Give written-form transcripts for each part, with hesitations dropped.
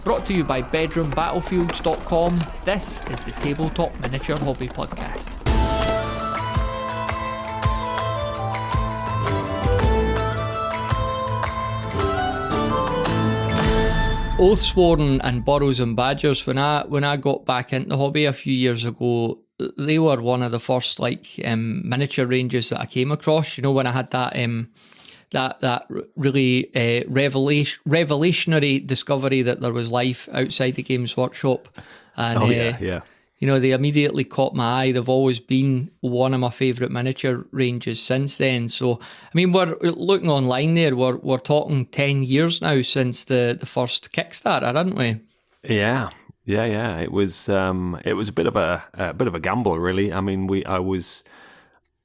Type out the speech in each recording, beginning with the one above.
Brought to you by BedroomBattlefields.com. This is the Tabletop Miniature Hobby Podcast. Oathsworn and Burrows and Badgers, when I got back into the hobby a few years ago, they were one of the first miniature ranges that I came across. You know, when I had that really revelationary discovery that there was life outside the Games Workshop, and yeah. You know, they immediately caught my eye. They've always been one of my favourite miniature ranges since then. So, I mean, we're looking online there. We're talking 10 years now since the first Kickstarter, aren't we? Yeah. It was a bit of a gamble, really. I mean,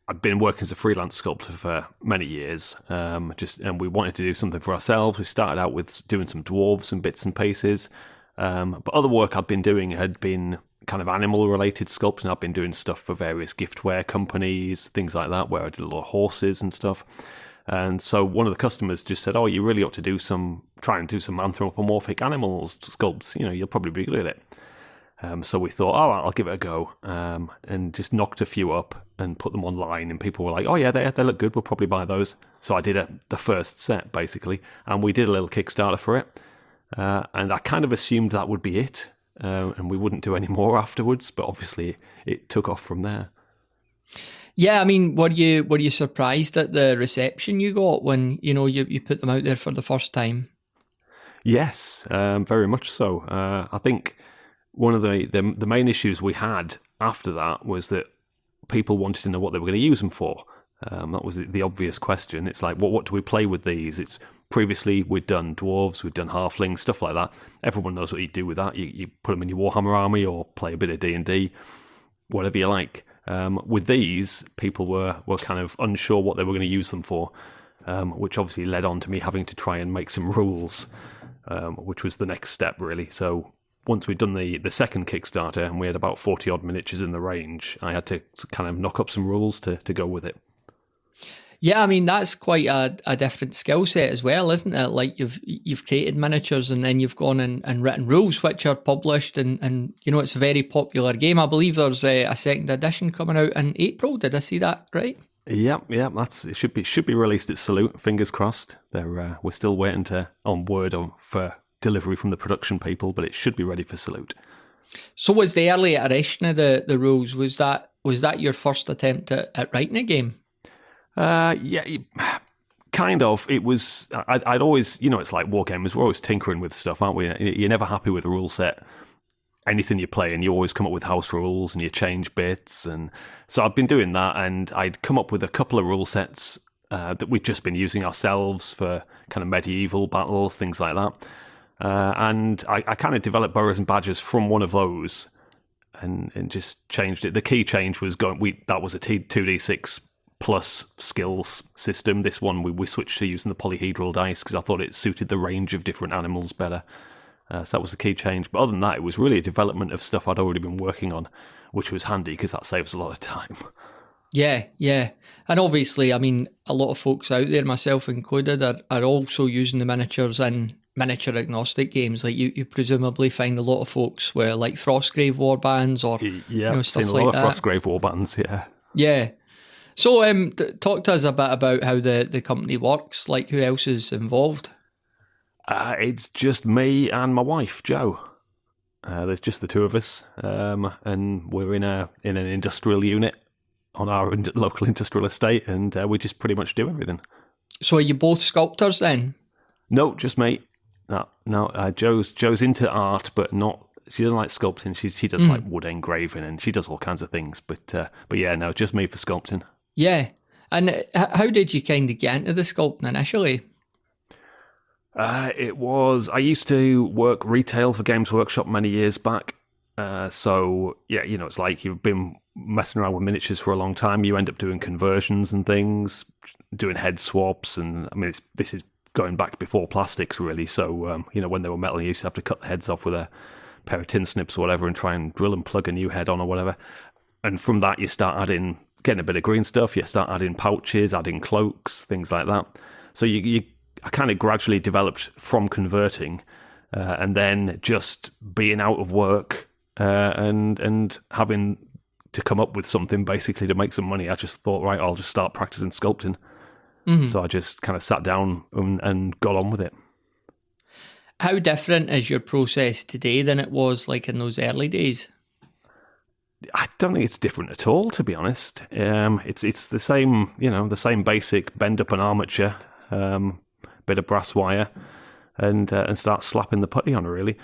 I've been working as a freelance sculptor for many years, and we wanted to do something for ourselves. We started out with doing some dwarves and bits and pieces, but other work I'd been doing had been kind of animal-related sculpting. I've been doing stuff for various giftware companies, things like that, where I did a lot of horses and stuff. And so one of the customers just said, "Oh, you really ought to try and do some anthropomorphic animals sculpts. You know, you'll probably be good at it." So we thought, "Oh, I'll give it a go," and just knocked a few up and put them online. And people were like, "Oh yeah, they look good. We'll probably buy those." So I did the first set basically, and we did a little Kickstarter for it. And I kind of assumed that would be it. And we wouldn't do any more afterwards, but obviously it took off from there. Yeah, I mean, were you surprised at the reception you got when you put them out there for the first time? Yes, very much so. I think one of the main issues we had after that was that people wanted to know what they were going to use them for. That was the obvious question. It's like, what do we play with these? Previously, we'd done dwarves, we'd done halflings, stuff like that. Everyone knows what you do with that. You put them in your Warhammer army or play a bit of D&D, whatever you like. With these, people were kind of unsure what they were going to use them for, which obviously led on to me having to try and make some rules, which was the next step, really. So once we'd done the second Kickstarter and we had about 40-odd miniatures in the range, I had to kind of knock up some rules to go with it. Yeah, I mean, that's quite a different skill set as well, isn't it? Like you've created miniatures and then you've gone and written rules which are published and you know, it's a very popular game. I believe there's a second edition coming out in April. Did I see that right? Yeah, it should be released at Salute, fingers crossed. We're still waiting on word for delivery from the production people, but it should be ready for Salute. So was the early iteration of the rules, was that your first attempt at writing a game? Yeah, kind of. It was. I'd always, it's like war gamers. We're always tinkering with stuff, aren't we? You're never happy with the rule set. Anything you play, and you always come up with house rules, and you change bits. And so I've been doing that, and I'd come up with a couple of rule sets that we'd just been using ourselves for kind of medieval battles, things like that. And I kind of developed Burrows and Badgers from one of those, and just changed it. The key change was that was a 2d6 plus skills system. This one we switched to using the polyhedral dice because I thought it suited the range of different animals better. So that was the key change. But other than that, it was really a development of stuff I'd already been working on, which was handy because that saves a lot of time. Yeah. And obviously, I mean, a lot of folks out there, myself included, are also using the miniatures in miniature agnostic games. Like you presumably find a lot of folks were like Frostgrave warbands or stuff seen a like lot that. of Frostgrave warbands, yeah. Yeah. So talk to us a bit about how the company works, like who else is involved? It's just me and my wife, Jo. There's just the two of us, and we're in an industrial unit on our local industrial estate, and we just pretty much do everything. So are you both sculptors then? No, just me. No. Jo's into art, but not. She doesn't like sculpting. She does like wood engraving, and she does all kinds of things. But yeah, no, just me for sculpting. Yeah. And how did you kind of get into the sculpting initially? I used to work retail for Games Workshop many years back. So yeah, it's like you've been messing around with miniatures for a long time. You end up doing conversions and things, doing head swaps, and I mean this is going back before plastics really. So when they were metal, you used to have to cut the heads off with a pair of tin snips or whatever and try and drill and plug a new head on or whatever. And from that, you start getting a bit of green stuff. You start adding pouches, adding cloaks, things like that. So I kind of gradually developed from converting and then just being out of work and having to come up with something basically to make some money, I just thought, right, I'll just start practicing sculpting. So I just kind of sat down and got on with it. How different is your process today than it was like in those early days? I don't think it's different at all, to be honest. It's the same, the same basic bend up an armature, bit of brass wire, and start slapping the putty on. Really,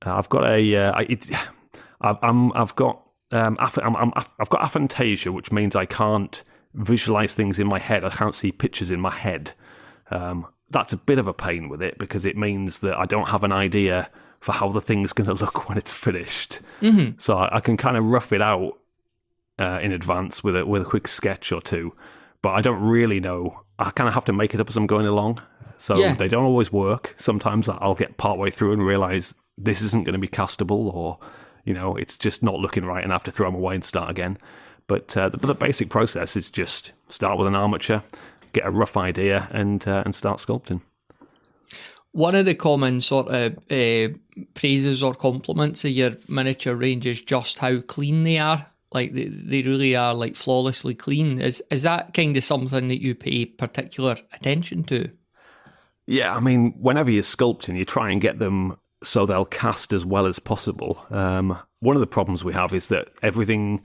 I've got I've got aphantasia, which means I can't visualize things in my head. I can't see pictures in my head. That's a bit of a pain with it because it means that I don't have an idea for how the thing's going to look when it's finished. So I can kind of rough it out in advance with a quick sketch or two, but I don't really know. I kind of have to make it up as I'm going along. So they don't always work. Sometimes I'll get partway through and realize this isn't going to be castable, or it's just not looking right and I have to throw them away and start again. But the basic process is just start with an armature, get a rough idea, and start sculpting. One of the common sort of praises or compliments of your miniature range is just how clean they are. Like they really are like flawlessly clean. Is that kind of something that you pay particular attention to? Yeah, I mean, whenever you're sculpting, you try and get them so they'll cast as well as possible. One of the problems we have is that everything...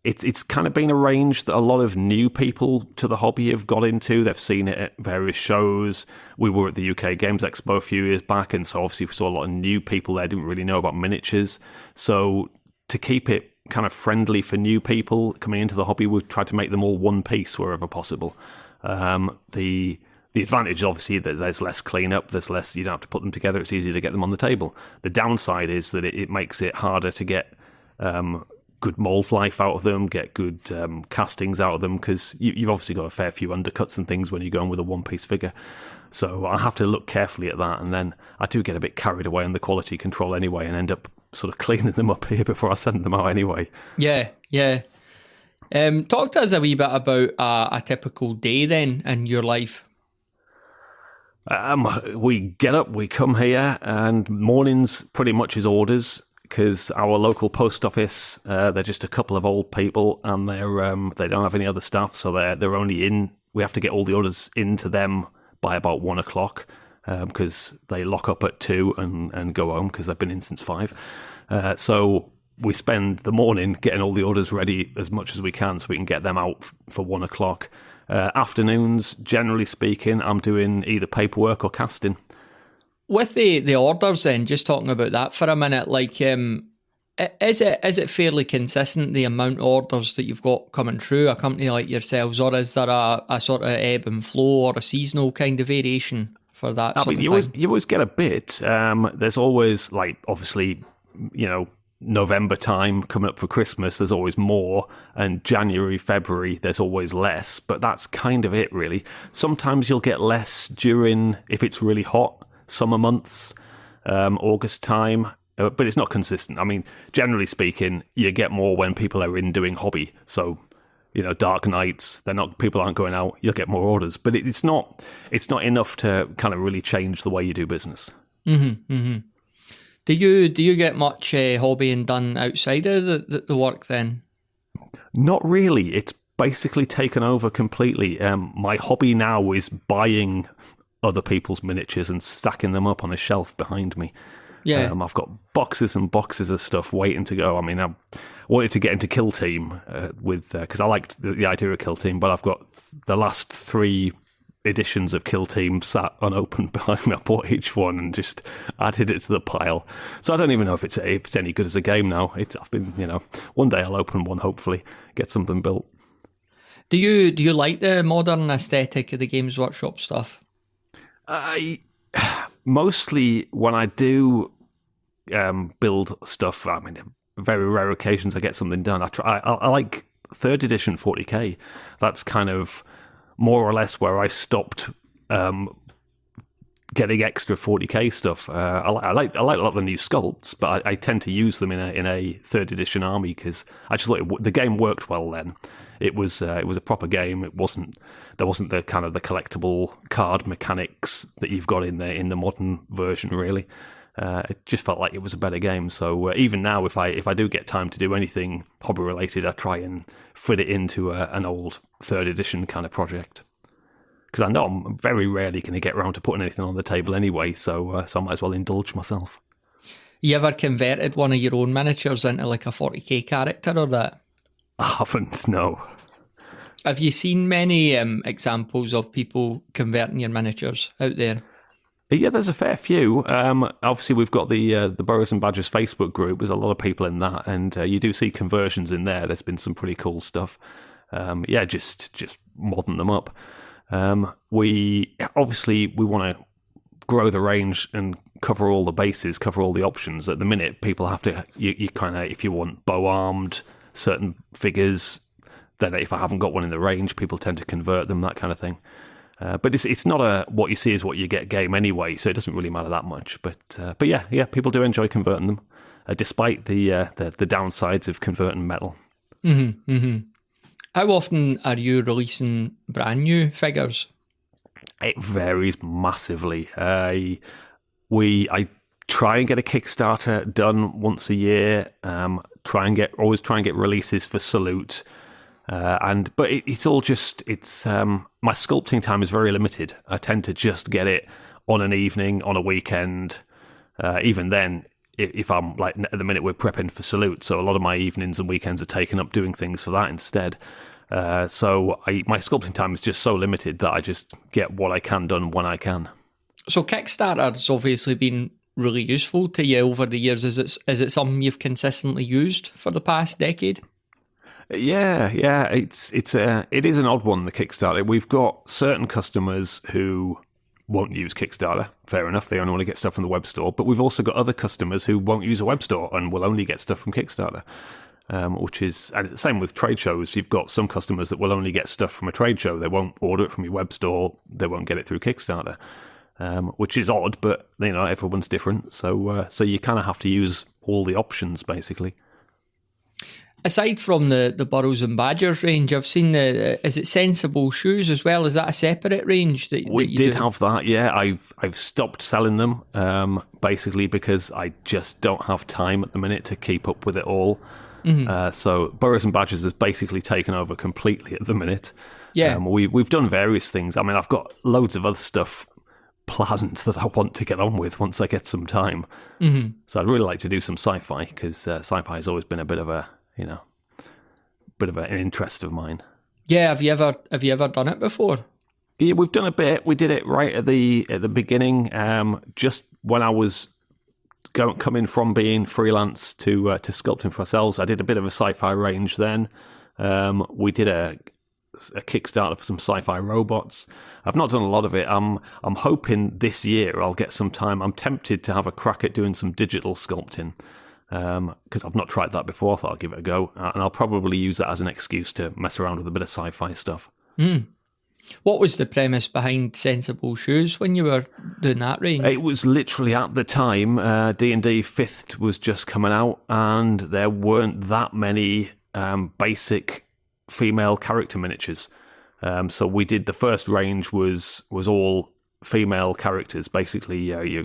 It's kind of been arranged that a lot of new people to the hobby have got into. They've seen it at various shows. We were at the UK Games Expo a few years back, and so obviously we saw a lot of new people there, didn't really know about miniatures. So to keep it kind of friendly for new people coming into the hobby, we've tried to make them all one piece wherever possible. The advantage, obviously, that there's less cleanup, there's less, you don't have to put them together, it's easier to get them on the table. The downside is that it makes it harder to get... good mold life out of them, get good castings out of them, because you've obviously got a fair few undercuts and things when you're going with a one-piece figure. So I have to look carefully at that, and then I do get a bit carried away on the quality control anyway, and end up sort of cleaning them up here before I send them out anyway. Yeah. Talk to us a wee bit about a typical day then in your life. We get up, we come here, and mornings pretty much is orders. Because our local post office, they're just a couple of old people, and they don't have any other staff, so they're only in. We have to get all the orders into them by about 1 o'clock, because they lock up at 2 and go home because they've been in since 5. So we spend the morning getting all the orders ready as much as we can, so we can get them out for 1 o'clock. Afternoons, generally speaking, I'm doing either paperwork or casting. With the orders then, just talking about that for a minute, like, is it fairly consistent, the amount of orders that you've got coming through a company like yourselves, or is there a sort of ebb and flow or a seasonal kind of variation for that sort of thing? You always get a bit. There's always, like, obviously, November time coming up for Christmas, there's always more, and January, February, there's always less, but that's kind of it, really. Sometimes you'll get less during, if it's really hot, summer months, August time, but it's not consistent. I mean, generally speaking, you get more when people are in doing hobby. So, dark nights, people aren't going out, you'll get more orders, but it's not enough to kind of really change the way you do business. Do you get much hobbying done outside of the work then? Not really. It's basically taken over completely. My hobby now is buying other people's miniatures and stacking them up on a shelf behind me. Yeah, I've got boxes and boxes of stuff waiting to go. I mean, I wanted to get into Kill Team because I liked the idea of Kill Team, but I've got the last 3 editions of Kill Team sat unopened behind me. I bought each one and just added it to the pile. So I don't even know if it's any good as a game now. I've been, one day I'll open one, hopefully get something built. Do you like the modern aesthetic of the Games Workshop stuff? Mostly when I do build stuff, I mean, very rare occasions I get something done. I like 3rd edition 40k. That's kind of more or less where I stopped getting extra 40k stuff. I like a lot of the new sculpts, but I tend to use them in a 3rd edition army because I just thought the game worked well then. it was a proper game. There wasn't the kind of the collectible card mechanics that you've got in the modern version, really. It just felt like it was a better game. So even now, if I do get time to do anything hobby related, I try and fit it into an old 3rd edition kind of project. Because I know I'm very rarely going to get around to putting anything on the table anyway, so I might as well indulge myself. You ever converted one of your own miniatures into like a 40k character or that? I haven't, no. Have you seen many examples of people converting your miniatures out there? Yeah, there's a fair few. Obviously, we've got the Burrows and Badgers Facebook group. There's a lot of people in that, and you do see conversions in there. There's been some pretty cool stuff. Just modern them up. We want to grow the range and cover all the bases, cover all the options. At the minute, people have to, you kind of, if you want bow-armed certain figures, then if I haven't got one in the range, people tend to convert them, that kind of thing. But it's not a what you see is what you get game anyway, so it doesn't really matter that much. But yeah, people do enjoy converting them, despite the downsides of converting metal. Mm-hmm, mm-hmm. How often are you releasing brand new figures? It varies massively. I try and get a Kickstarter done once a year. Always try and get releases for Salute. But it's all just my sculpting time is very limited. I tend to just get it on an evening, on a weekend. Even then, if I'm like at the minute we're prepping for Salute, so a lot of my evenings and weekends are taken up doing things for that instead. So my sculpting time is just so limited that I just get what I can done when I can. So Kickstarter's obviously been really useful to you over the years. Is it something you've consistently used for the past decade? Yeah. It is an odd one, the Kickstarter. We've got certain customers who won't use Kickstarter. Fair enough, they only want to get stuff from the web store. But we've also got other customers who won't use a web store and will only get stuff from Kickstarter. And it's the same with trade shows. You've got some customers that will only get stuff from a trade show. They won't order it from your web store. They won't get it through Kickstarter, which is odd. But everyone's different. So you kind of have to use all the options basically. Aside from the Burrows and Badgers range, I've seen is it Sensible Shoes as well? Is that a separate range that we you did do? have that? Yeah, I've stopped selling them basically because I just don't have time at the minute to keep up with it all. Mm-hmm. So Burrows and Badgers has basically taken over completely at the minute. Yeah, we've done various things. I mean, I've got loads of other stuff planned that I want to get on with once I get some time. Mm-hmm. So I'd really like to do some sci-fi because sci-fi has always been a bit of an interest of mine. Yeah, have you ever done it before? Yeah, we've done a bit. We did it right at the beginning, just when I was coming from being freelance to sculpting for ourselves. I did a bit of a sci-fi range then. We did a Kickstarter for some sci-fi robots. I've not done a lot of it. I'm hoping this year I'll get some time. I'm tempted to have a crack at doing some digital sculpting. Because I've not tried that before, I thought I'll give it a go, and I'll probably use that as an excuse to mess around with a bit of sci-fi stuff. What was the premise behind Sensible Shoes when you were doing that range? It was literally at the time D&D 5th was just coming out, and there weren't that many basic female character miniatures. So we did the first range was all female characters, basically. You're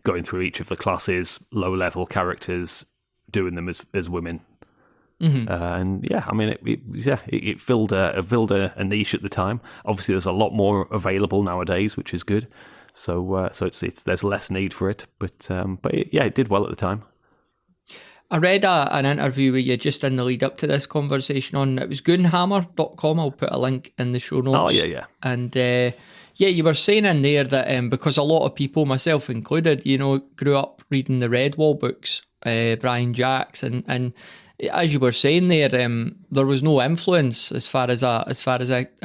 going through each of the classes, low level characters, doing them as women. Mm-hmm. And yeah, I mean, it filled a niche at the time. Obviously, there's a lot more available nowadays, which is good. So it's there's less need for it, but it did well at the time. I read an interview with you just in the lead up to this conversation on, it was goonhammer.com. I'll put a link in the show notes. Oh yeah. And you were saying in there that because a lot of people, myself included, grew up reading the Redwall books, Brian Jacks, and as you were saying there was no influence as far as I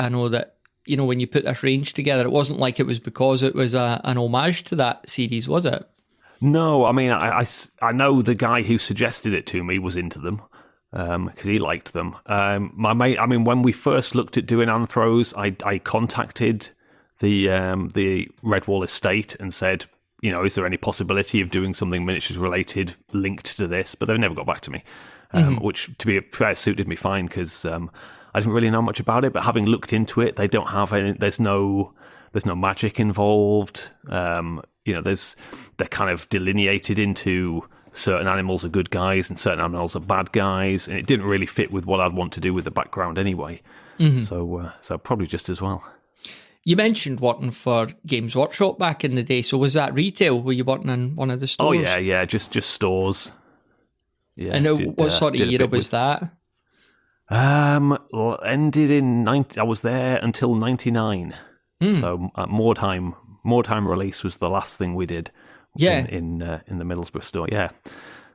know that, when you put this range together, it wasn't like it was because it was an homage to that series, was it? No, I mean, I know the guy who suggested it to me was into them because he liked them. My mate, I mean, when we first looked at doing Anthros, I contacted the Redwall estate and said, is there any possibility of doing something miniatures related linked to this? But they've never got back to me, which to be fair suited me fine because I I didn't really know much about it, but having looked into it, they don't have any. There's no magic involved. They're kind of delineated into certain animals are good guys and certain animals are bad guys, and it didn't really fit with what I'd want to do with the background anyway. So probably just as well. You mentioned working for Games Workshop back in the day. So was that retail? Were you working in one of the stores? Oh yeah, just stores. Yeah. And what sort of era was that? Ended in 90. I was there until 99. So more time release was the last thing we did. Yeah. In the Middlesbrough store. Yeah.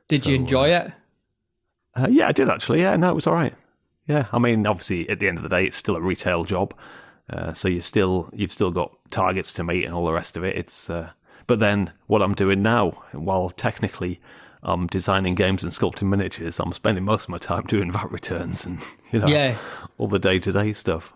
Did you enjoy it? Yeah, I did actually. Yeah, no, it was all right. Yeah, I mean, obviously, at the end of the day, it's still a retail job, so you've still got targets to meet and all the rest of it. It's but then what I'm doing now, while technically I'm designing games and sculpting miniatures, I'm spending most of my time doing VAT returns and all the day-to-day stuff.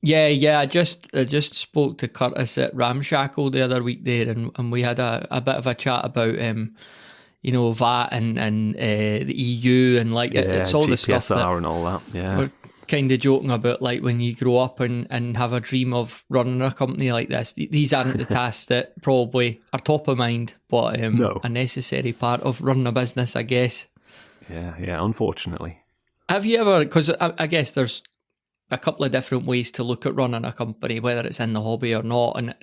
Yeah. I just spoke to Curtis at Ramshackle the other week there, and we had a bit of a chat about VAT and the EU and it's all GPSR the stuff that and all that. Yeah, we're kind of joking about, like when you grow up and have a dream of running a company like this. These aren't the tasks that probably are top of mind, but a necessary part of running a business, I guess. Yeah. Unfortunately, have you ever? Because I guess there's a couple of different ways to look at running a company, whether it's in the hobby or not. And,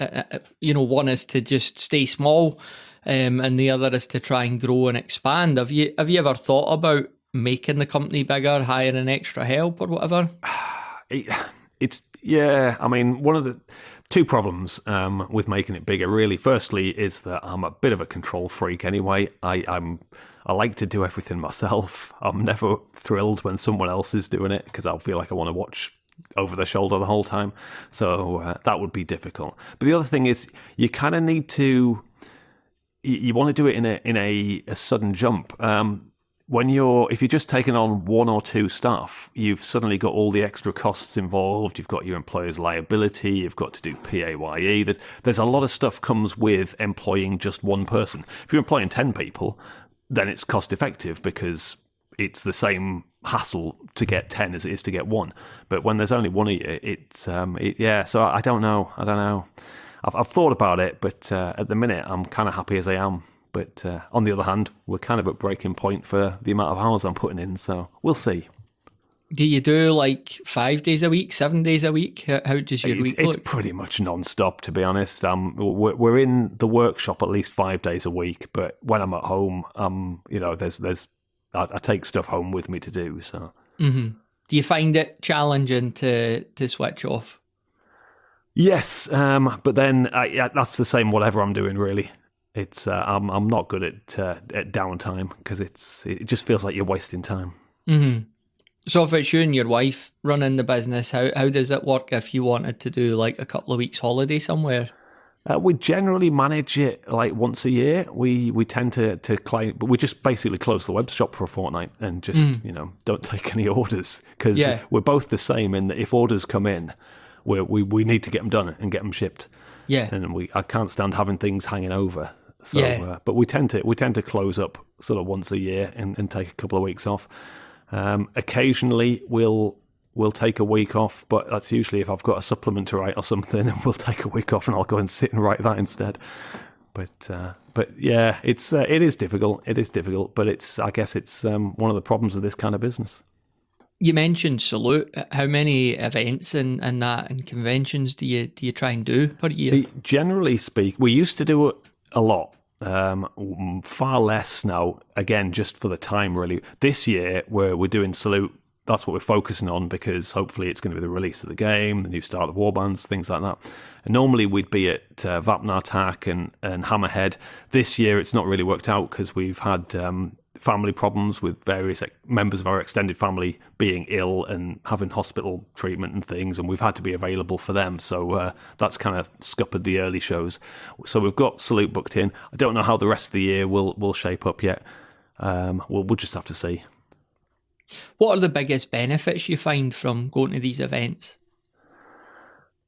one is to just stay small, and the other is to try and grow and expand. Have you ever thought about making the company bigger, hiring extra help or whatever? I mean, one of the two problems with making it bigger, really, firstly, is that I'm a bit of a control freak anyway. I like to do everything myself. I'm never thrilled when someone else is doing it because I'll feel like I want to watch over their shoulder the whole time. So that would be difficult. But the other thing is you kind of need to, you want to do it in a sudden jump. If you're just taking on one or two staff, you've suddenly got all the extra costs involved. You've got your employer's liability. You've got to do PAYE. There's a lot of stuff comes with employing just one person. If you're employing 10 people, then it's cost effective because it's the same hassle to get 10 as it is to get one. But when there's only one of you, so I don't know. I've thought about it, but at the minute I'm kind of happy as I am. But on the other hand, we're kind of at breaking point for the amount of hours I'm putting in, so we'll see. Do you do like 5 days a week, 7 days a week? How does your week look? It's pretty much non-stop, to be honest. We're in the workshop at least 5 days a week, but when I'm at home, I take stuff home with me to do. So, do you find it challenging to switch off? Yes, but then that's the same whatever I'm doing, really. It's I'm not good at downtime because it just feels like you're wasting time. Mm-hmm. So if it's you and your wife running the business, how does it work if you wanted to do like a couple of weeks holiday somewhere? We generally manage it like once a year. We tend to claim, but we just basically close the web shop for a fortnight and just don't take any orders because we're both the same in that if orders come in, we need to get them done and get them shipped. Yeah, and I can't stand having things hanging over. So, but we tend to close up sort of once a year and take a couple of weeks off. Occasionally we'll take a week off, but that's usually if I've got a supplement to write or something, and we'll take a week off and I'll go and sit and write that instead. But yeah, it is difficult. It is difficult, but I guess it's one of the problems of this kind of business. You mentioned Salute. How many events and that and conventions do you try and do per year? Generally speak, we used to do a lot. Far less now, again, just for the time, really. This year, we're doing Salute. That's what we're focusing on because hopefully it's going to be the release of the game, the new start of Warbands, things like that. And normally we'd be at Vapnartak and Hammerhead. This year it's not really worked out because we've had family problems with various members of our extended family being ill and having hospital treatment and things, and we've had to be available for them. So that's kind of scuppered the early shows. So we've got Salute booked in. I don't know how the rest of the year will shape up yet. We'll just have to see. What are the biggest benefits you find from going to these events?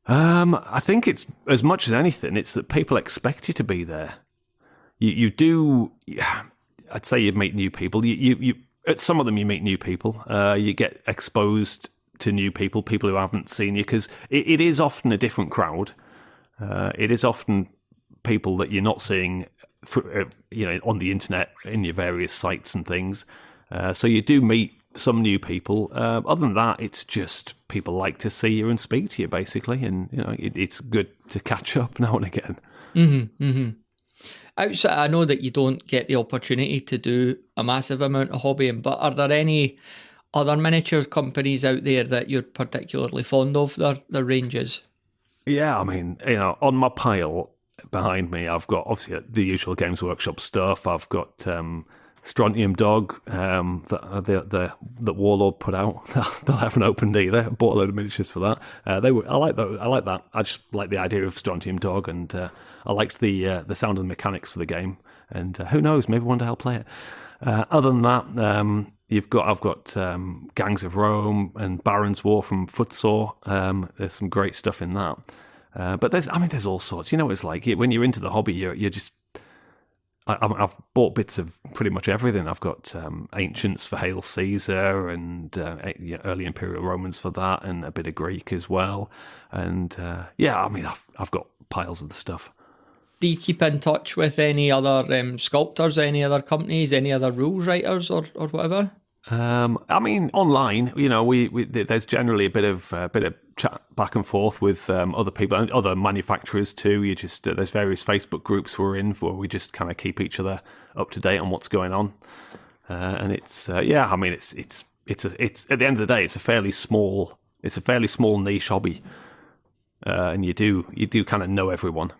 I think it's, as much as anything, it's that people expect you to be there. You do, I'd say you meet new people. You at some of them you meet new people. You get exposed to new people who haven't seen you, because it is often a different crowd. It is often people that you're not seeing through, on the internet in your various sites and things. So you do meet some new people. Other than that, it's just people like to see you and speak to you, basically, and it's good to catch up now and again. Mm-hmm, mm-hmm. Outside, I know that you don't get the opportunity to do a massive amount of hobbying, but are there any other miniature companies out there that you're particularly fond of, their ranges? Yeah, I mean, on my pile behind me, I've got obviously the usual Games Workshop stuff. I've got Strontium Dog that Warlord put out. They haven't opened either. I bought a load of miniatures for that. I like that. I just like the idea of Strontium Dog, and I liked the sound and mechanics for the game. And who knows, maybe one day I'll play it. Other than that, I've got Gangs of Rome and Baron's War from Footsore. There's some great stuff in that. But there's all sorts. You know what it's like when you're into the hobby. You're just. I've bought bits of pretty much everything. I've got Ancients for Hail Caesar and early Imperial Romans for that, and a bit of Greek as well. And I've got piles of the stuff. Do you keep in touch with any other sculptors, any other companies, any other rules writers, or whatever? Online, there's generally a bit of chat back and forth with other people and other manufacturers too. There's various Facebook groups we're in where we just kind of keep each other up to date on what's going on. And it's at the end of the day, it's a fairly small niche hobby, and you do kind of know everyone.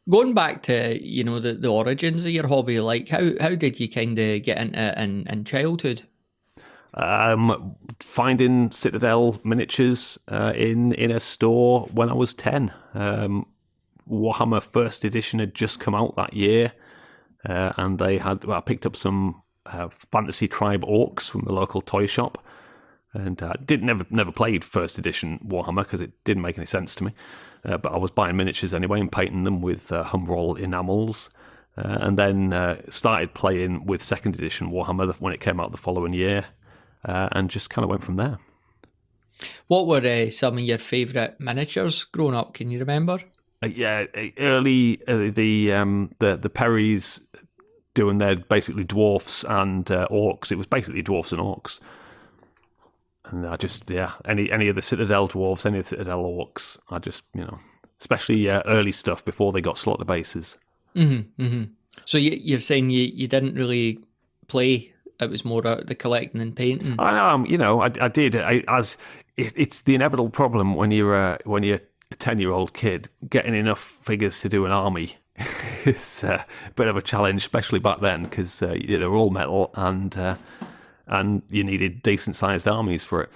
Going back to the origins of your hobby, like how did you kind of get into it in childhood? Finding Citadel miniatures in a store when I was 10. Warhammer First Edition had just come out that year, and I picked up some Fantasy Tribe Orcs from the local toy shop, and never played First Edition Warhammer because it didn't make any sense to me. But I was buying miniatures anyway and painting them with Humbrol enamels, and then started playing with Second Edition Warhammer when it came out the following year, and just kind of went from there. What were some of your favourite miniatures growing up? Can you remember? Early the Perrys doing their basically dwarfs and orcs. It was basically dwarfs and orcs. And I just, any of the Citadel dwarves, any of the Citadel orcs, I just, especially early stuff before they got slaughter bases. Mm-hmm, mm-hmm. So you're saying you didn't really play, it was more the collecting and painting? I did. It's the inevitable problem when you're a 10-year-old kid, getting enough figures to do an army. It's a bit of a challenge, especially back then, because they were all metal and you needed decent-sized armies for it.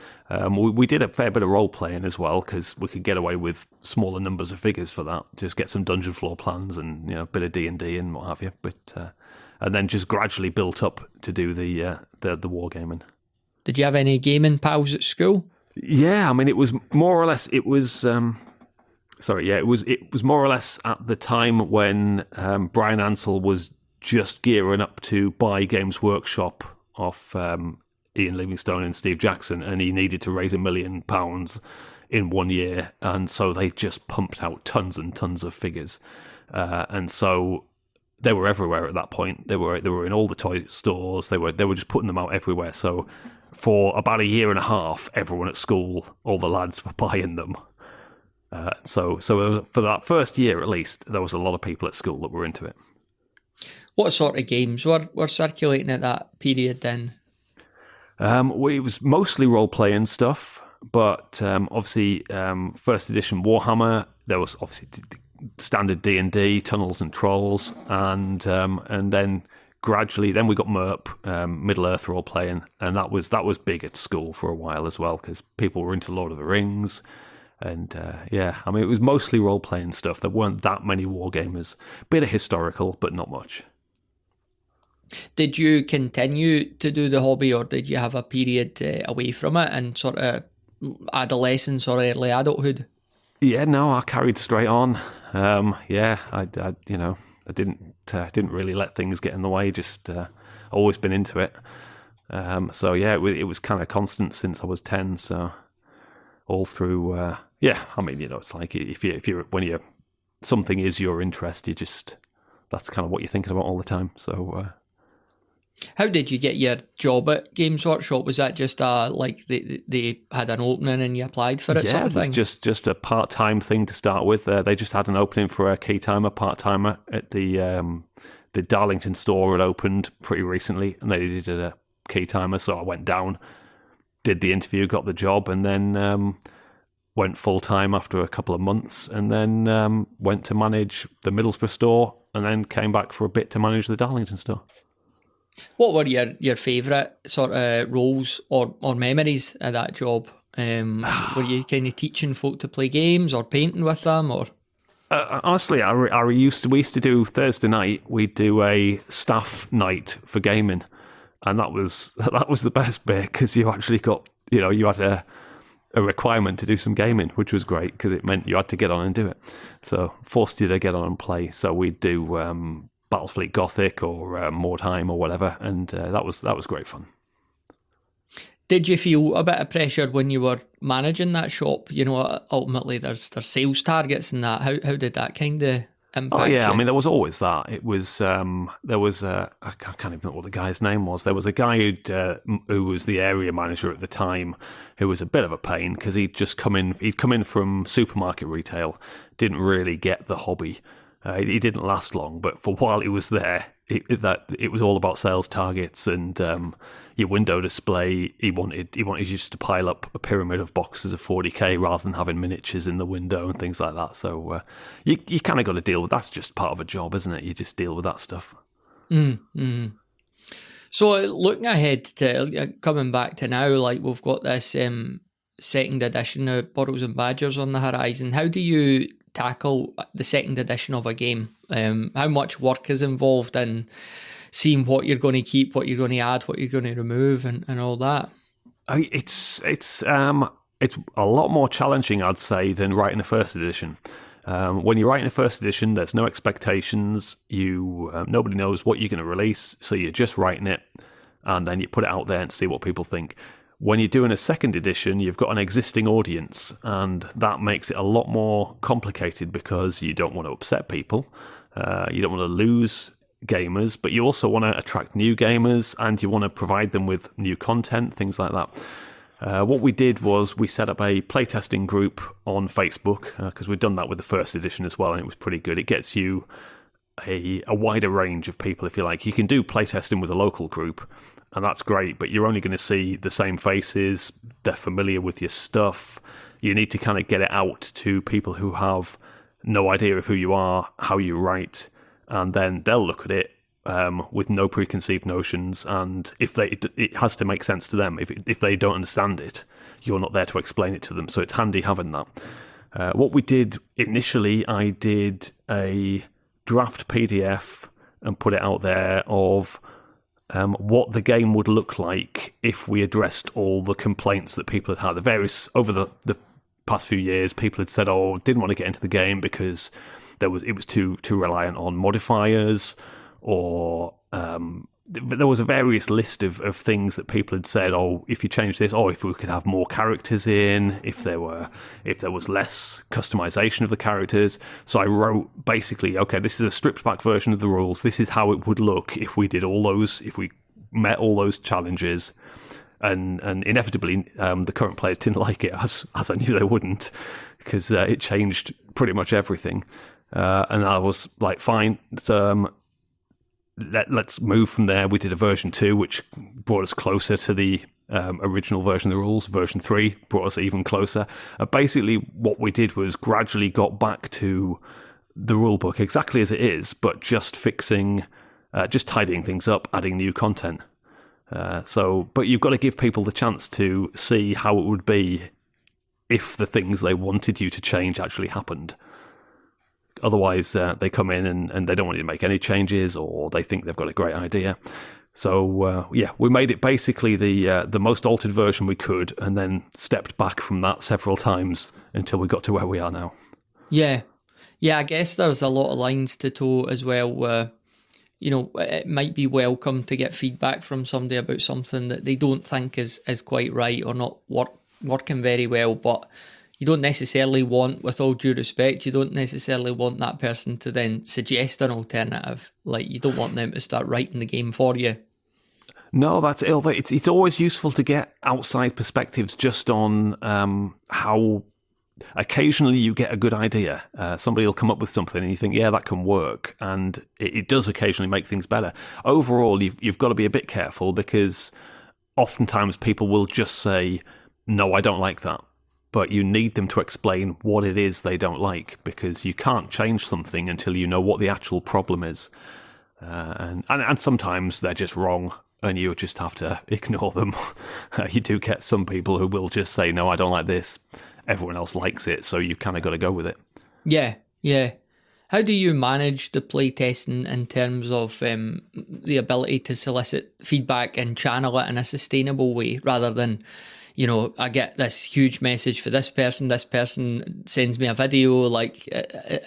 We did a fair bit of role-playing as well, because we could get away with smaller numbers of figures for that. Just get some dungeon floor plans and a bit of D&D and what have you. But and then just gradually built up to do the wargaming. Did you have any gaming pals at school? Yeah, it was more or less. It was It was more or less at the time when Brian Ansell was just gearing up to buy Games Workshop off Ian Livingstone and Steve Jackson, and he needed to raise £1 million in 1 year, and so they just pumped out tons and tons of figures, and so they were everywhere at that point. They were in all the toy stores. They were just putting them out everywhere. So for about a year and a half, everyone at school, all the lads, were buying them. So for that first year at least, there was a lot of people at school that were into it. What sort of games were circulating at that period then? It was mostly role-playing stuff, but obviously First Edition Warhammer, there was obviously standard D&D, Tunnels and Trolls, and then gradually, then we got MERP, Middle-earth role-playing, and that was big at school for a while as well, because people were into Lord of the Rings. And it was mostly role-playing stuff. There weren't that many wargamers. Bit of historical, but not much. Did you continue to do the hobby, or did you have a period away from it and sort of adolescence or early adulthood? Yeah, no, I carried straight on. I didn't really let things get in the way. Just always been into it. So yeah, it was kind of constant since I was 10. So all through, yeah. I mean, it's like if you're when you something is your interest, that's kind of what you're thinking about all the time. So. How did you get your job at Games Workshop? Was that just like they had an opening and you applied for it, sort of thing? Yeah, it was just a part-time thing to start with. They just had an opening for a key-timer, part-timer at the Darlington store had opened pretty recently, and they needed a key-timer, so I went down, did the interview, got the job, and then went full-time after a couple of months, and then went to manage the Middlesbrough store, and then came back for a bit to manage the Darlington store. What were your favourite sort of roles or memories of that job? Were you kind of teaching folk to play games or painting with them, or? Honestly, we used to do Thursday night. We'd do a staff night for gaming, and that was the best bit because you actually got you had a requirement to do some gaming, which was great because it meant you had to get on and do it. So forced you to get on and play. So we'd do Battlefleet Gothic or Mordheim or whatever, and that was great fun. Did you feel a bit of pressure when you were managing that shop? Ultimately there's sales targets and that. How did that kind of impact Oh yeah, you? I mean there was always that. It was there was I can't even know what the guy's name was. There was a guy who was the area manager at the time, who was a bit of a pain because he'd come in from supermarket retail, didn't really get the hobby. He didn't last long, but for while he was there, it was all about sales targets and your window display. He wanted you just to pile up a pyramid of boxes of 40k rather than having miniatures in the window and things like that. So you kind of got to deal with that's just part of a job, isn't it? You just deal with that stuff. Mm-hmm. So looking ahead to coming back to now, like we've got this second edition of Burrows and Badgers on the horizon. How do you tackle the second edition of a game? How much work is involved in seeing what you're going to keep, what you're going to add, what you're going to remove, and all that? It's a lot more challenging, I'd say, than writing a first edition. When you're writing a first edition, there's no expectations. Nobody knows what you're going to release, so you're just writing it, and then you put it out there and see what people think. When you're doing a second edition, you've got an existing audience, and that makes it a lot more complicated because you don't want to upset people. You don't want to lose gamers, but you also want to attract new gamers, and you want to provide them with new content, things like that. What we did was we set up a playtesting group on Facebook, because we'd done that with the first edition as well, and it was pretty good. It gets you a wider range of people, if you like. You can do playtesting with a local group, and that's great, but you're only going to see the same faces. They're familiar with your stuff. You need to kind of get it out to people who have no idea of who you are, how you write, and then they'll look at it with no preconceived notions, and it has to make sense to them. If they don't understand it, you're not there to explain it to them, so it's handy having that. What we did initially, I did a draft PDF and put it out there of what the game would look like if we addressed all the complaints that people had had. Over the past few years, people had said, didn't want to get into the game because it was too reliant on modifiers, or there was a various list of things that people had said, if you change this, if we could have more characters in, if there was less customization of the characters. So I wrote basically, okay, this is a stripped back version of the rules. This is how it would look if we met all those challenges. And inevitably, the current players didn't like it, as I knew they wouldn't, because it changed pretty much everything. And I was like, fine, let's move from there. We did a version 2, which brought us closer to the original version of the rules. Version 3 brought us even closer. Basically, what we did was gradually got back to the rule book exactly as it is, but just just tidying things up, adding new content. But you've got to give people the chance to see how it would be if the things they wanted you to change actually happened. Otherwise, they come in and they don't want you to make any changes, or they think they've got a great idea. So, we made it basically the most altered version we could, and then stepped back from that several times until we got to where we are now. Yeah. I guess there's a lot of lines to toe as well. it might be welcome to get feedback from somebody about something that they don't think is quite right or not working very well. But you don't necessarily want, with all due respect, you don't necessarily want that person to then suggest an alternative. Like, you don't want them to start writing the game for you. No, that's ill. It's always useful to get outside perspectives just on how occasionally you get a good idea. Somebody will come up with something and you think, yeah, that can work. And it does occasionally make things better. Overall, you've got to be a bit careful because oftentimes people will just say, no, I don't like that. But you need them to explain what it is they don't like, because you can't change something until you know what the actual problem is. And sometimes they're just wrong and you just have to ignore them. You do get some people who will just say, no, I don't like this. Everyone else likes it, so you kind of got to go with it. Yeah. How do you manage the playtesting in terms of the ability to solicit feedback and channel it in a sustainable way, rather than, I get this huge message for this person sends me a video, like,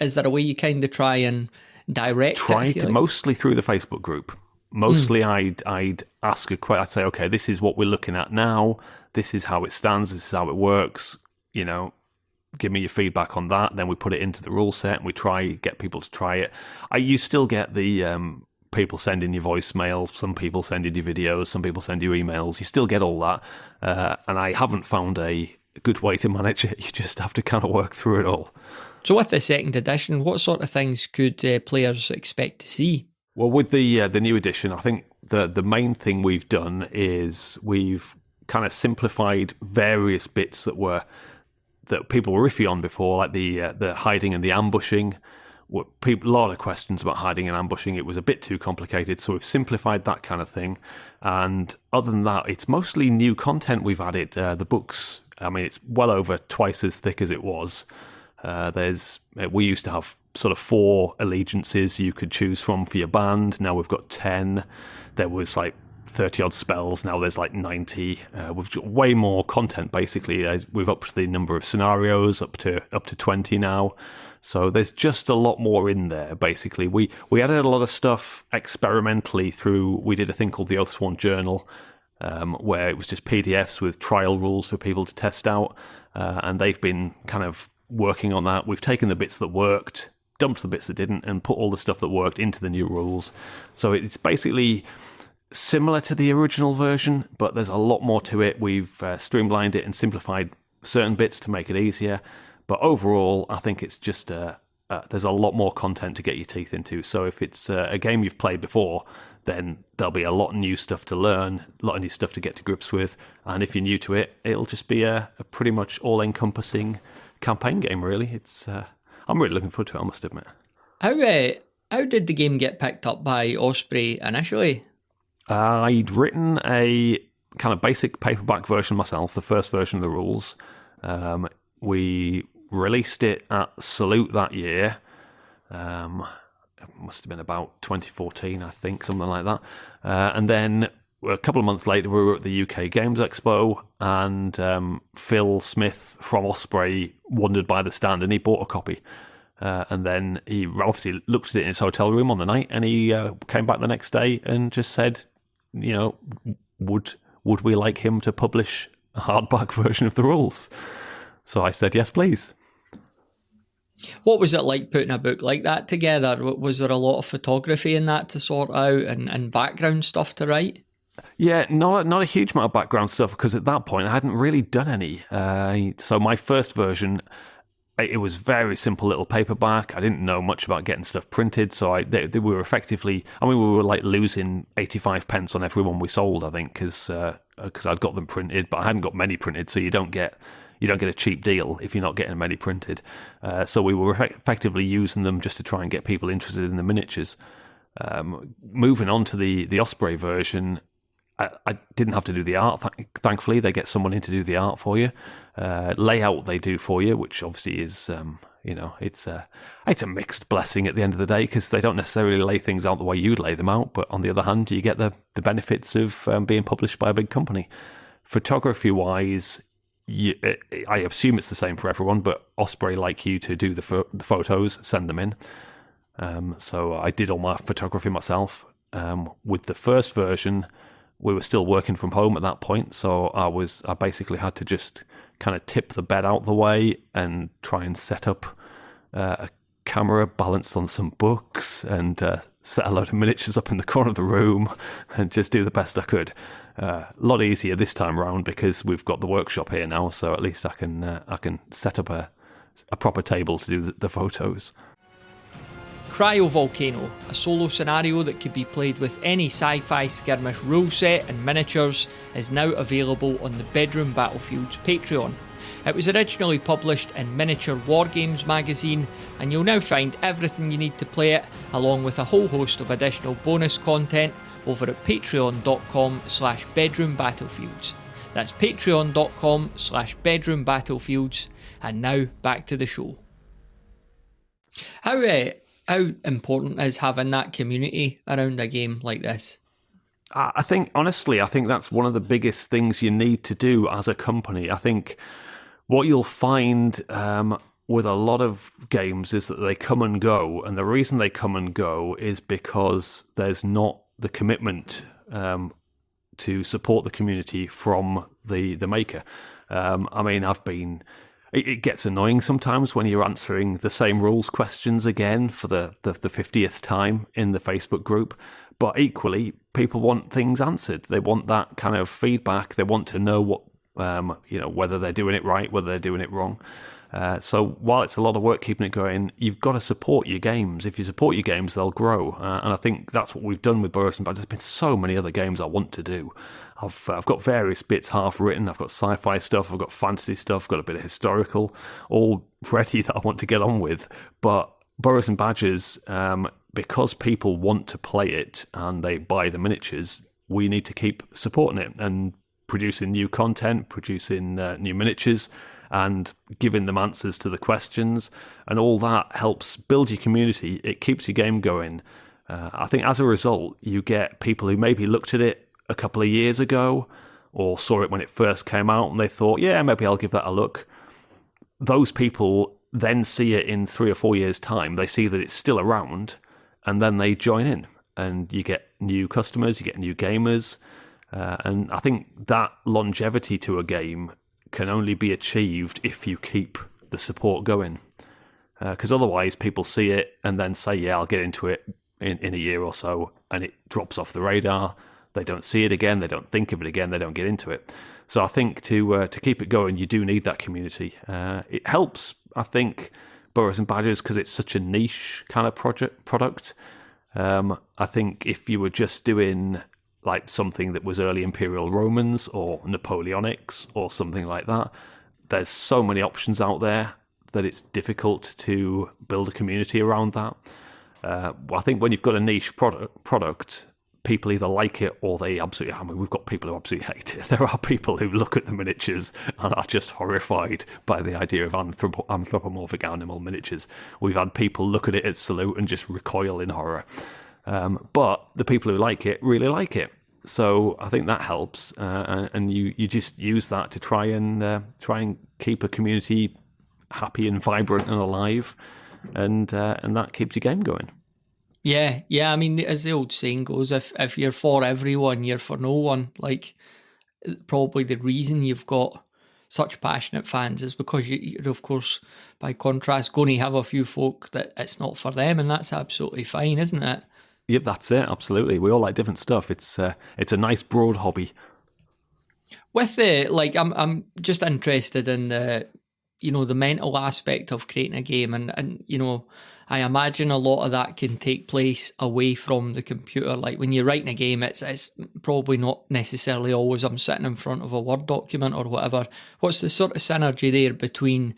is there a way you kind of try and direct it? Mostly through the Facebook group. Mostly I'd ask a question. I'd say, okay, this is what we're looking at now. This is how it stands. This is how it works. Give me your feedback on that. Then we put it into the rule set and we get people to try it. You still get the people sending you voicemails, some people sending you videos, some people send you emails. You still get all that. And I haven't found a good way to manage it. You just have to kind of work through it all. So with the second edition, what sort of things could players expect to see? Well, with the new edition, I think the main thing we've done is we've kind of simplified various bits that people were iffy on before, like the hiding and the ambushing. A lot of questions about hiding and ambushing. It was a bit too complicated, so we've simplified that kind of thing. And other than that, it's mostly new content we've added. The books, it's well over twice as thick as it was. We used to have sort of 4 allegiances you could choose from for your band. Now we've got 10. There was like 30 odd spells. Now there's like 90. We've got way more content, basically. We've upped the number of scenarios up to 20 now. So there's just a lot more in there, basically. We added a lot of stuff experimentally we did a thing called the Oathsworn Journal, where it was just PDFs with trial rules for people to test out. And they've been kind of working on that. We've taken the bits that worked, dumped the bits that didn't, and put all the stuff that worked into the new rules. So it's basically similar to the original version, but there's a lot more to it. We've streamlined it and simplified certain bits to make it easier. But overall, I think it's just there's a lot more content to get your teeth into. So if it's a game you've played before, then there'll be a lot of new stuff to learn, a lot of new stuff to get to grips with. And if you're new to it, it'll just be a pretty much all-encompassing campaign game, really. I'm really looking forward to it, I must admit. How did the game get picked up by Osprey initially? I'd written a kind of basic paperback version myself, the first version of the rules. We released it at Salute that year. It must have been about 2014, I think, something like that. And then a couple of months later, we were at the UK Games Expo, and Phil Smith from Osprey wandered by the stand and he bought a copy. And then he obviously looked at it in his hotel room on the night, and he came back the next day and just said, would we like him to publish a hardback version of the rules? So I said, yes, please. What was it like putting a book like that together? Was there a lot of photography in that to sort out and background stuff to write? Yeah, not a huge amount of background stuff, because at that point I hadn't really done any. So my first version, it was very simple little paperback. I didn't know much about getting stuff printed, so we were effectively, we were like losing 85 pence on every one we sold, I think, because I'd got them printed, but I hadn't got many printed, so you don't get a cheap deal if you're not getting many printed. So we were effectively using them just to try and get people interested in the miniatures. Moving on to the Osprey version, I didn't have to do the art. Thankfully, they get someone in to do the art for you. Layout they do for you, which obviously is, it's a mixed blessing at the end of the day, because they don't necessarily lay things out the way you'd lay them out. But on the other hand, you get the benefits of being published by a big company. Photography-wise, I assume it's the same for everyone, but Osprey like you to do the photos, send them in. So I did all my photography myself. With the first version, we were still working from home at that point, so I basically had to just kind of tip the bed out the way and try and set up a camera balanced on some books and set a load of miniatures up in the corner of the room and just do the best I could. A lot easier this time around because we've got the workshop here now, so at least I can set up a proper table to do the photos. Cryovolcano, a solo scenario that could be played with any sci-fi skirmish rule set and miniatures, is now available on the Bedroom Battlefields Patreon. It was originally published in Miniature Wargames magazine, and you'll now find everything you need to play it, along with a whole host of additional bonus content over at patreon.com/bedroombattlefields. That's patreon.com/bedroombattlefields. And now back to the show. How important is having that community around a game like this? I think that's one of the biggest things you need to do as a company. I think what you'll find with a lot of games is that they come and go, and the reason they come and go is because there's not the commitment to support the community from the maker. It gets annoying sometimes when you're answering the same rules questions again for the 50th time in the Facebook group. But equally, people want things answered. They want that kind of feedback. They want to know what, whether they're doing it right, whether they're doing it wrong. So while it's a lot of work keeping it going, you've got to support your games. If you support your games, they'll grow. And I think that's what we've done with Burrows. But there's been so many other games I want to do. I've got various bits half written. I've got sci-fi stuff. I've got fantasy stuff. I've got a bit of historical, all ready that I want to get on with. But Burrows and Badgers, because people want to play it and they buy the miniatures, we need to keep supporting it and producing new content, producing new miniatures, and giving them answers to the questions. And all that helps build your community. It keeps your game going. I think as a result, you get people who maybe looked at it a couple of years ago or saw it when it first came out and they thought, yeah, maybe I'll give that a look. Those people then see it in 3 or 4 years' time. They see that it's still around and then they join in and you get new customers, you get new gamers. And I think that longevity to a game can only be achieved if you keep the support going. Because otherwise people see it and then say, yeah, I'll get into it in a year or so, and it drops off the radar. They don't see it again. They don't think of it again. They don't get into it. So I think to keep it going, you do need that community. It helps, I think, Burrows and Badgers because it's such a niche kind of product. I think if you were just doing like something that was early Imperial Romans or Napoleonics or something like that, there's so many options out there that it's difficult to build a community around that. I think when you've got a niche product, people either like it or they absolutely... I mean, we've got people who absolutely hate it. There are people who look at the miniatures and are just horrified by the idea of anthropomorphic animal miniatures. We've had people look at it at Salute and just recoil in horror. But the people who like it really like it. So I think that helps. And you just use that to try and keep a community happy and vibrant and alive. And that keeps your game going. Yeah. I mean, as the old saying goes, if you're for everyone, you're for no one. Like, probably the reason you've got such passionate fans is because you're, of course, by contrast, going to have a few folk that it's not for them, and that's absolutely fine, isn't it? Yep, that's it. Absolutely, we all like different stuff. It's a nice broad hobby. With I'm just interested in the mental aspect of creating a game, and I imagine a lot of that can take place away from the computer. Like when you're writing a game, it's probably not necessarily always I'm sitting in front of a Word document or whatever. What's the sort of synergy there between,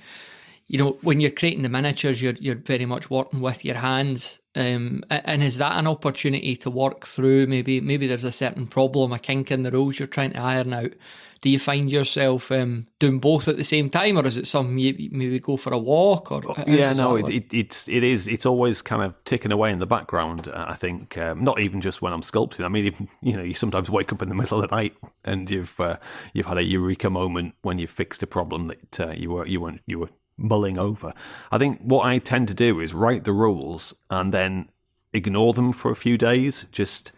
when you're creating the miniatures, you're very much working with your hands, and is that an opportunity to work through maybe there's a certain problem, a kink in the rules you're trying to iron out? Do you find yourself doing both at the same time, or is it something you maybe go for a walk? Or it's always kind of ticking away in the background. I think not even just when I'm sculpting. I mean, even, you sometimes wake up in the middle of the night and you've had a eureka moment when you fixed a problem that you were mulling over. I think what I tend to do is write the rules and then ignore them for a few days, just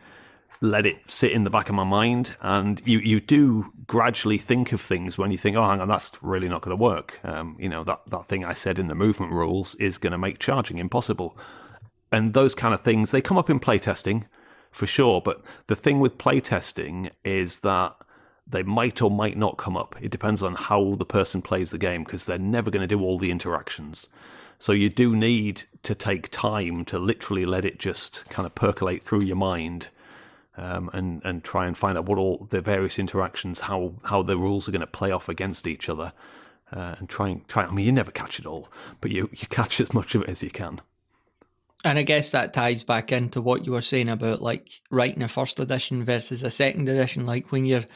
let it sit in the back of my mind. And you do gradually think of things when you think, oh, hang on, that's really not going to work. That thing I said in the movement rules is going to make charging impossible. And those kind of things, they come up in playtesting for sure. But the thing with playtesting is that they might or might not come up. It depends on how the person plays the game, because they're never going to do all the interactions. So you do need to take time to literally let it just kind of percolate through your mind, and try and find out what all the various interactions, how the rules are going to play off against each other, and try. I mean, you never catch it all, but you catch as much of it as you can. And I guess that ties back into what you were saying about like writing a first edition versus a second edition. Like when you're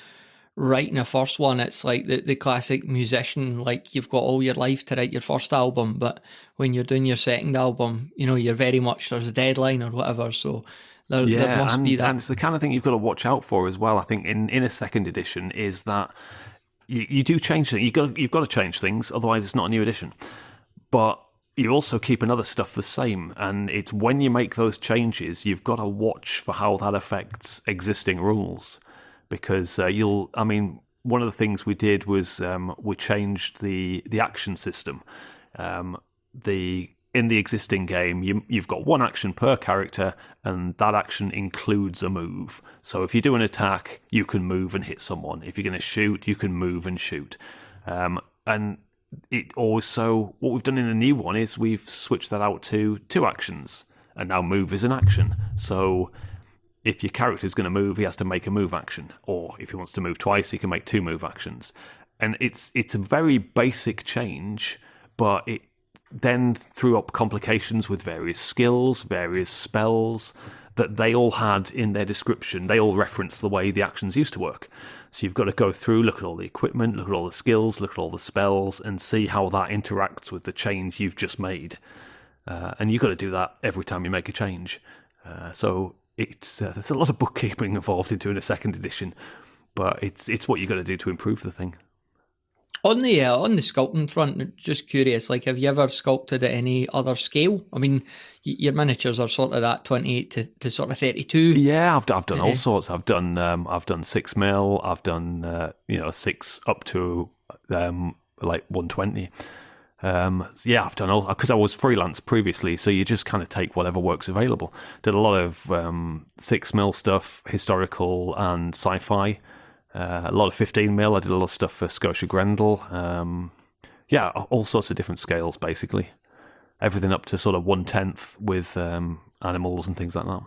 writing a first one, it's like the classic musician, like you've got all your life to write your first album, but when you're doing your second album, you're very much, there's a deadline or whatever, so there must be that. And it's the kind of thing you've got to watch out for as well, I think, in a second edition, is that you do change things. You've got to change things, otherwise it's not a new edition. But you also keep another stuff the same, and it's when you make those changes, you've got to watch for how that affects existing rules. Because one of the things we did was we changed the action system. In the existing game, you've got one action per character, and that action includes a move. So if you do an attack, you can move and hit someone. If you're going to shoot, you can move and shoot. And it also, what we've done in the new one is we've switched that out to 2 actions, and now move is an action. So if your character's going to move, he has to make a move action. Or if he wants to move twice, he can make 2 move actions. And it's a very basic change, but it then threw up complications with various skills, various spells that they all had in their description. They all reference the way the actions used to work. So you've got to go through, look at all the equipment, look at all the skills, look at all the spells, and see how that interacts with the change you've just made. And you've got to do that every time you make a change. So there's a lot of bookkeeping involved in doing a second edition, but it's what you got to do to improve the thing. On the sculpting front, just curious, like, have you ever sculpted at any other scale? I mean, your miniatures are sort of that 28 to sort of 32. Yeah, I've done all sorts. I've done 6mm. I've done 6 up to like 120. I've done all, because I was freelance previously, so you just kind of take whatever work's available. Did a lot of 6mm stuff, historical and sci-fi. A lot of 15mm. I did a lot of stuff for Scotia Grendel. All sorts of different scales, basically. Everything up to sort of 1/10 with animals and things like that.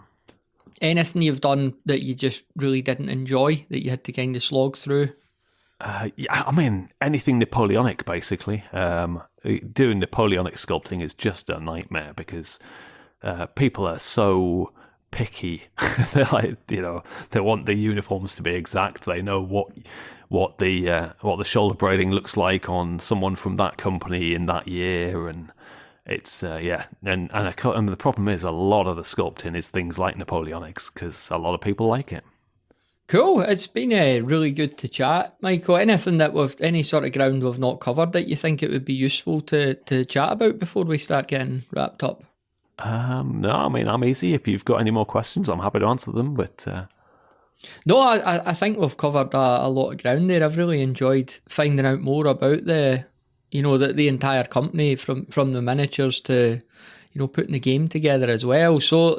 Anything you've done that you just really didn't enjoy, that you had to kind of slog through? Anything Napoleonic, basically. Doing Napoleonic sculpting is just a nightmare, because people are so picky. They're like, they want the uniforms to be exact. They know what the shoulder braiding looks like on someone from that company in that year, and it's and the problem is a lot of the sculpting is things like Napoleonics, because a lot of people like it. Cool. It's been really good to chat, Michael. Anything that any sort of ground we've not covered that you think it would be useful to chat about before we start getting wrapped up? No, I'm easy. If you've got any more questions, I'm happy to answer them. But no, I think we've covered a lot of ground there. I've really enjoyed finding out more about the entire company, from the miniatures to putting the game together as well. So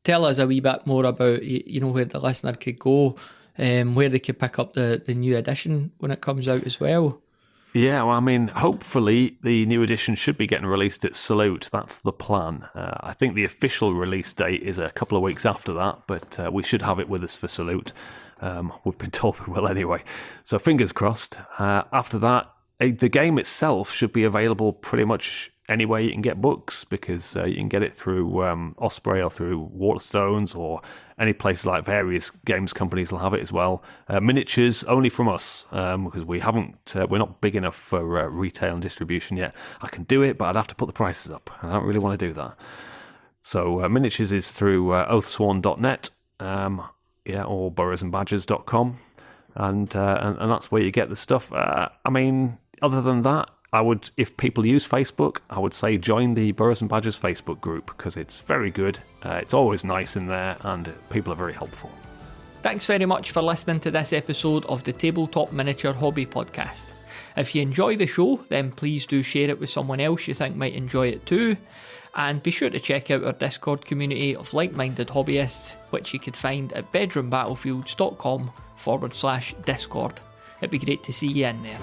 tell us a wee bit more about where the listener could go, where they could pick up the new edition when it comes out as well. Yeah, well, hopefully the new edition should be getting released at Salute. That's the plan. I think the official release date is a couple of weeks after that, but we should have it with us for Salute. We've been told we will anyway. So fingers crossed. After that, the game itself should be available pretty much anywhere you can get books, because you can get it through Osprey or through Waterstones, or any place like various games companies will have it as well. Miniatures only from us, because we're not big enough for retail and distribution yet. I can do it, but I'd have to put the prices up. I don't really want to do that. So miniatures is through oathsworn.net, or burrowsandbadgers.com, and that's where you get the stuff. Other than that, if people use Facebook, I would say join the Burrows and Badgers Facebook group because it's very good. It's always nice in there, and people are very helpful. Thanks very much for listening to this episode of the Tabletop Miniature Hobby Podcast. If you enjoy the show, then please do share it with someone else you think might enjoy it too. And be sure to check out our Discord community of like-minded hobbyists, which you could find at bedroombattlefields.com/Discord. It'd be great to see you in there.